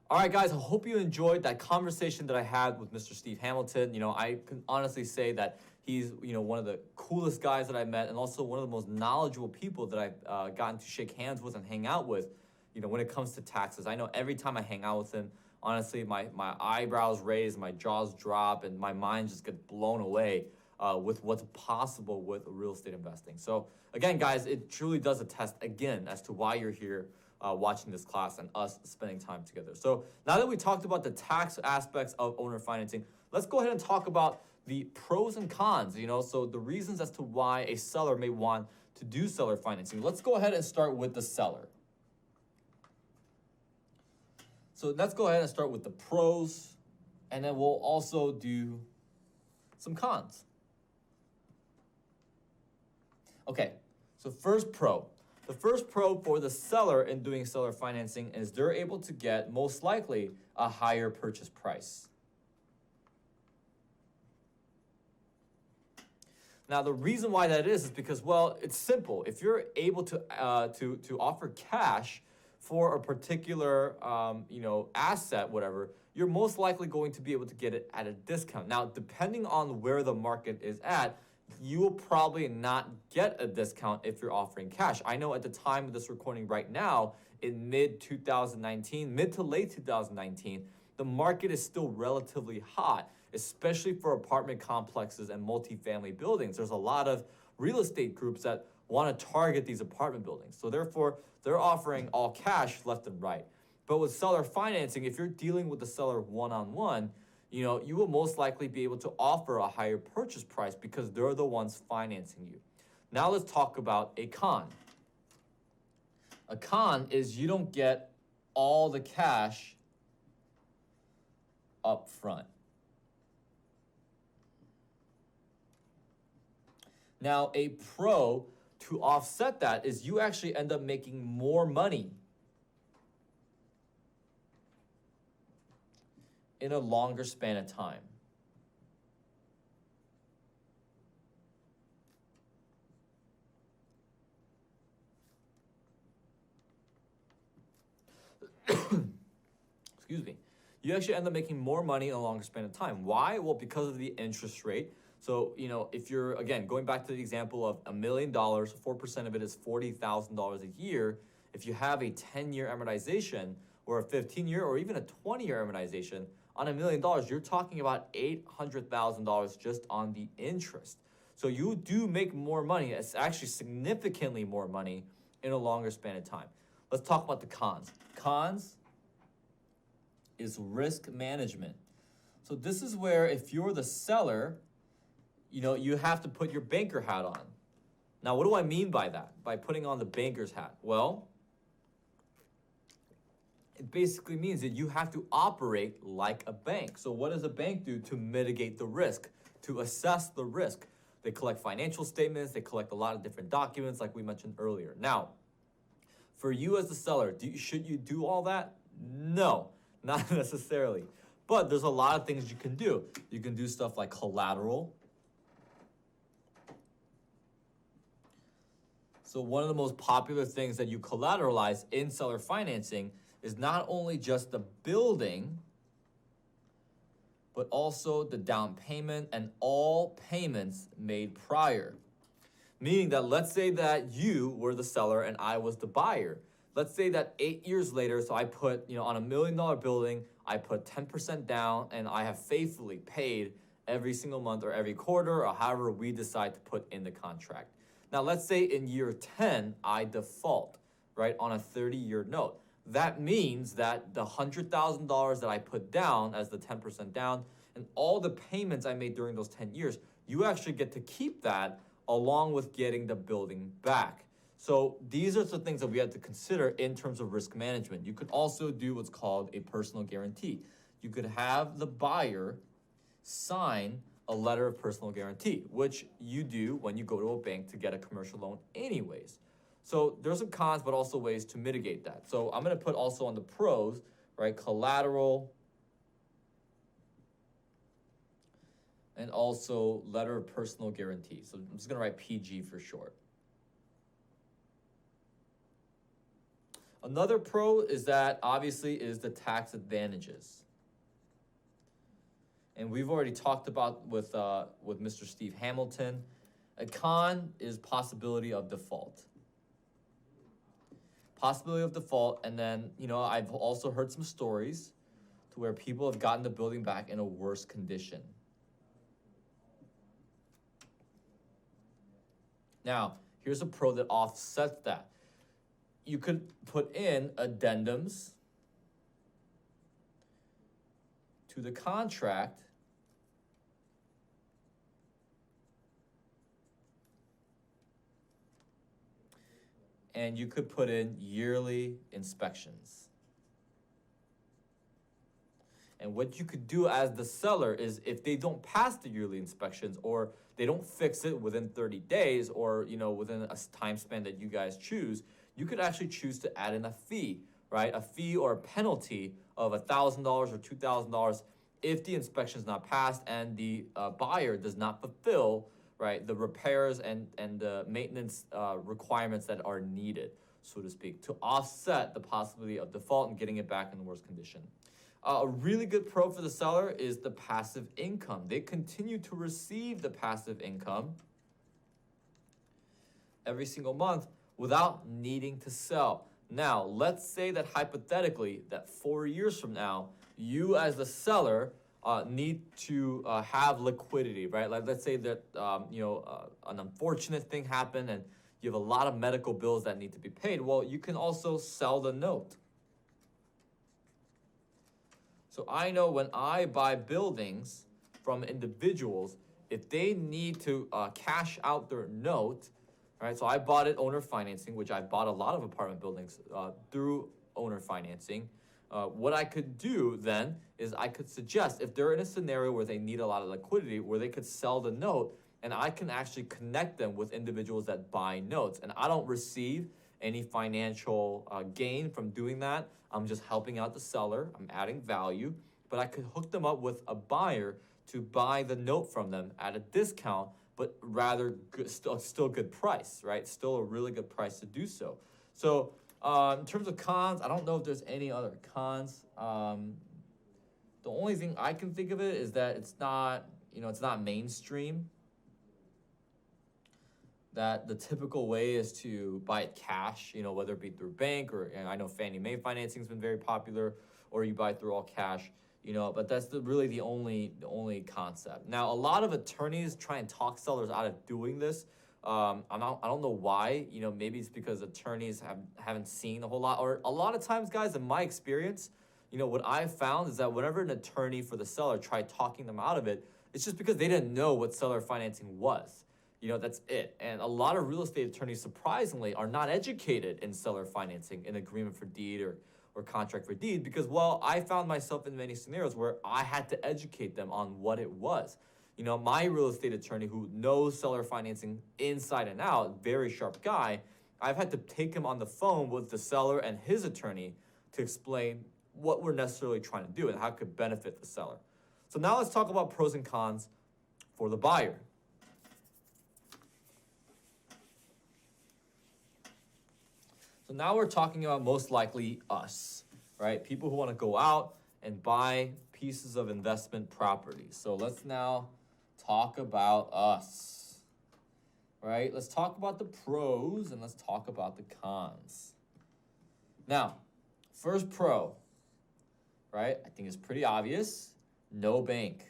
All right, guys, I hope you enjoyed that conversation that I had with Mr. Steve Hamilton. I can honestly say that he's, one of the coolest guys that I met and also one of the most knowledgeable people that I've gotten to shake hands with and hang out with, when it comes to taxes. I know every time I hang out with him, honestly, my eyebrows raise, my jaws drop, and my mind just gets blown away with what's possible with real estate investing. So again, guys, it truly does attest again as to why you're here watching this class and us spending time together. So now that we talked about the tax aspects of owner financing, let's go ahead and talk about the pros and cons, so the reasons as to why a seller may want to do seller financing. Let's go ahead and start with the seller. So let's go ahead and start with the pros, and then we'll also do some cons. Okay, so first pro. The first pro for the seller in doing seller financing is they're able to get, most likely, a higher purchase price. Now, the reason why that is because, well, it's simple. If you're able to offer cash for a particular, asset, whatever, you're most likely going to be able to get it at a discount. Now, depending on where the market is at, you will probably not get a discount if you're offering cash. I know at the time of this recording right now, in mid to late 2019, the market is still relatively hot, especially for apartment complexes and multifamily buildings. There's a lot of real estate groups that want to target these apartment buildings. So therefore, they're offering all cash left and right. But with seller financing, if you're dealing with the seller one-on-one, you will most likely be able to offer a higher purchase price because they're the ones financing you. Now let's talk about a con. A con is you don't get all the cash up front. Now, a pro to offset that is you actually end up making more money in a longer span of time. Excuse me. You actually end up making more money in a longer span of time. Why? Well, because of the interest rate. So, if you're, again, going back to the example of $1 million, 4% of it is $40,000 a year. If you have a 10-year amortization or a 15-year or even a 20-year amortization, on $1 million, you're talking about $800,000 just on the interest. So you do make more money. It's actually significantly more money in a longer span of time. Let's talk about the cons. Cons is risk management. So this is where if you're the seller, you have to put your banker hat on. Now, what do I mean by that? By putting on the banker's hat? Well, it basically means that you have to operate like a bank. So what does a bank do to mitigate the risk, to assess the risk? They collect financial statements, they collect a lot of different documents like we mentioned earlier. Now, for you as the seller, should you do all that? No, not necessarily. But there's a lot of things you can do. You can do stuff like collateral. So one of the most popular things that you collateralize in seller financing is not only just the building, but also the down payment and all payments made prior. Meaning that let's say that you were the seller and I was the buyer. Let's say that 8 years later, so I put, on $1 million building, I put 10% down and I have faithfully paid every single month or every quarter or however we decide to put in the contract. Now, let's say in year 10, I default, right, on a 30-year note. That means that the $100,000 that I put down as the 10% down and all the payments I made during those 10 years, you actually get to keep that along with getting the building back. So these are the things that we have to consider in terms of risk management. You could also do what's called a personal guarantee. You could have the buyer sign a letter of personal guarantee, which you do when you go to a bank to get a commercial loan anyways. So there's some cons, but also ways to mitigate that. So I'm going to put also on the pros, right, collateral, and also letter of personal guarantee. So I'm just going to write PG for short. Another pro is that obviously is the tax advantages. And we've already talked about with Mr. Steve Hamilton. A con is possibility of default. Possibility of default, and then, I've also heard some stories to where people have gotten the building back in a worse condition. Now, here's a pro that offsets that. You could put in addendums to the contract and you could put in yearly inspections. And what you could do as the seller is if they don't pass the yearly inspections or they don't fix it within 30 days or within a time span that you guys choose, you could actually choose to add in a fee, right? A fee or a penalty of $1,000 or $2,000 if the inspection is not passed and the buyer does not fulfill, right, the repairs and the maintenance requirements that are needed, so to speak, to offset the possibility of default and getting it back in the worst condition. A really good pro for the seller is the passive income. They continue to receive the passive income every single month without needing to sell. Now, let's say that hypothetically, that 4 years from now, you as the seller need to have liquidity, right? Like, let's say that an unfortunate thing happened and you have a lot of medical bills that need to be paid. Well, you can also sell the note. So I know when I buy buildings from individuals, if they need to cash out their note, right? So I bought it owner financing, which I've bought a lot of apartment buildings through owner financing. What I could do then is I could suggest if they're in a scenario where they need a lot of liquidity, where they could sell the note, and I can actually connect them with individuals that buy notes. And I don't receive any financial gain from doing that. I'm just helping out the seller. I'm adding value, but I could hook them up with a buyer to buy the note from them at a discount, but rather good, still good price, right? Still a really good price to do so. So in terms of cons, I don't know if there's any other cons. The only thing I can think of it is that it's not mainstream. That the typical way is to buy it cash, whether it be through bank or, and I know Fannie Mae financing has been very popular, or you buy it through all cash, but that's really the only concept. Now, a lot of attorneys try and talk sellers out of doing this. I don't know why, maybe it's because attorneys haven't seen a whole lot, or a lot of times, guys, in my experience, what I've found is that whenever an attorney for the seller tried talking them out of it, it's just because they didn't know what seller financing was. That's it. And a lot of real estate attorneys, surprisingly, are not educated in seller financing, in agreement for deed or contract for deed, because, well, I found myself in many scenarios where I had to educate them on what it was. My real estate attorney who knows seller financing inside and out, very sharp guy, I've had to take him on the phone with the seller and his attorney to explain what we're necessarily trying to do and how it could benefit the seller. So now let's talk about pros and cons for the buyer. So now we're talking about most likely us, right? People who want to go out and buy pieces of investment property. So let's now talk about us, right? Let's talk about the pros and let's talk about the cons. Now, first pro, right? I think it's pretty obvious. No bank.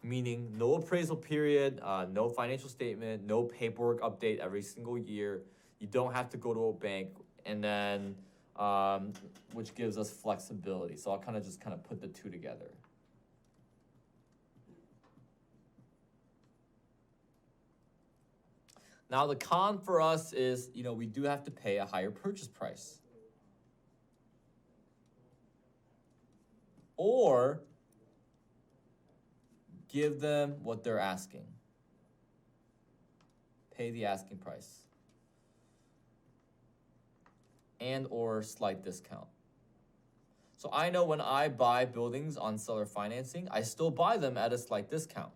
Meaning no appraisal period, no financial statement, no paperwork update every single year. You don't have to go to a bank, and then which gives us flexibility. So I'll kind of put the two together. Now the con for us is, we do have to pay a higher purchase price. Or give them what they're asking. Pay the asking price. And or slight discount. So I know when I buy buildings on seller financing, I still buy them at a slight discount.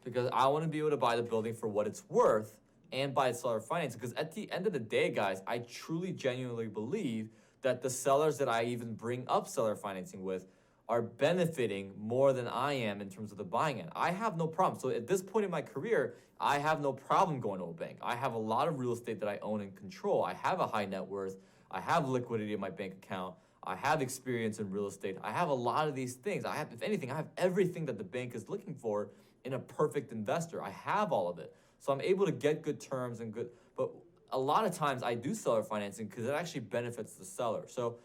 Because I want to be able to buy the building for what it's worth, and buy seller financing. Because at the end of the day, guys, I truly, genuinely believe that the sellers that I even bring up seller financing with are benefiting more than I am in terms of the buying end. I have no problem. So at this point in my career, I have no problem going to a bank. I have a lot of real estate that I own and control. I have a high net worth. I have liquidity in my bank account. I have experience in real estate. I have a lot of these things. I have, if anything, I have everything that the bank is looking for in a perfect investor. I have all of it. So I'm able to get good terms and good, but a lot of times I do seller financing because it actually benefits the seller. So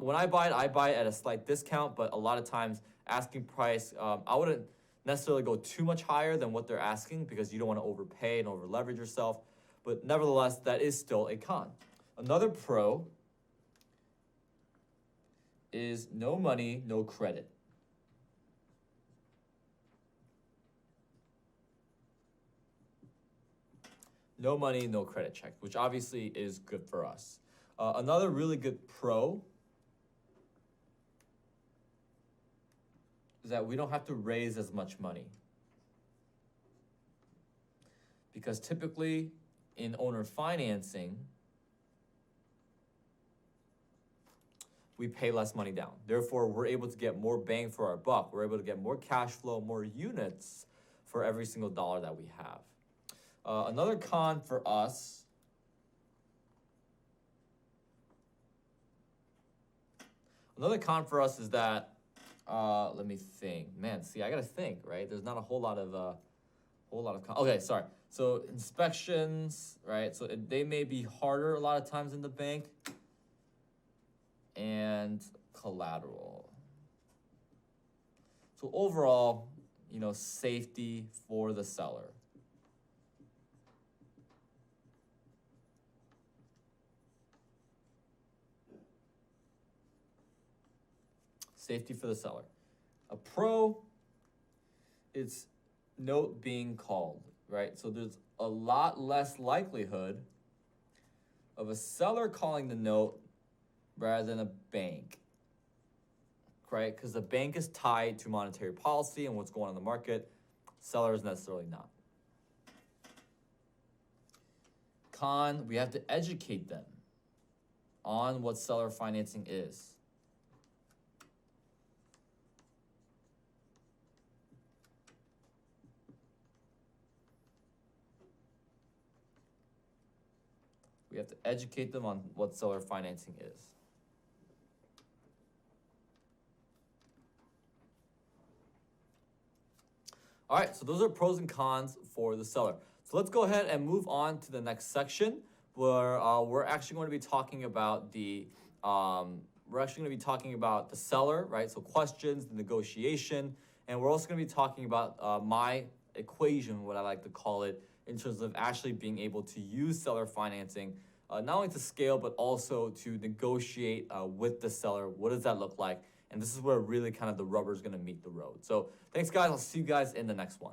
when I buy it at a slight discount, but a lot of times asking price, I wouldn't necessarily go too much higher than what they're asking because you don't want to overpay and over leverage yourself. But nevertheless, that is still a con. Another pro is no money, no credit. No money, no credit check, which obviously is good for us. Another really good pro is that we don't have to raise as much money. Because typically in owner financing, we pay less money down. Therefore, we're able to get more bang for our buck. We're able to get more cash flow, more units for every single dollar that we have. Another con for us is that, let me think. Man, see, I gotta think, right? There's not a whole lot of okay, sorry. So inspections, right? So they may be harder a lot of times in the bank. And collateral. So overall, safety for the seller. Safety for the seller. A pro, it's note being called, right? So there's a lot less likelihood of a seller calling the note rather than a bank, right? Because the bank is tied to monetary policy and what's going on in the market. Seller is necessarily not. Con, we have to educate them on what seller financing is. We have to educate them on what seller financing is. All right, so those are pros and cons for the seller. So let's go ahead and move on to the next section where we're actually going to be talking about the seller, right? So questions, the negotiation, and we're also going to be talking about my equation, what I like to call it, in terms of actually being able to use seller financing, not only to scale, but also to negotiate with the seller. What does that look like? And this is where really kind of the rubber is going to meet the road. So thanks, guys. I'll see you guys in the next one.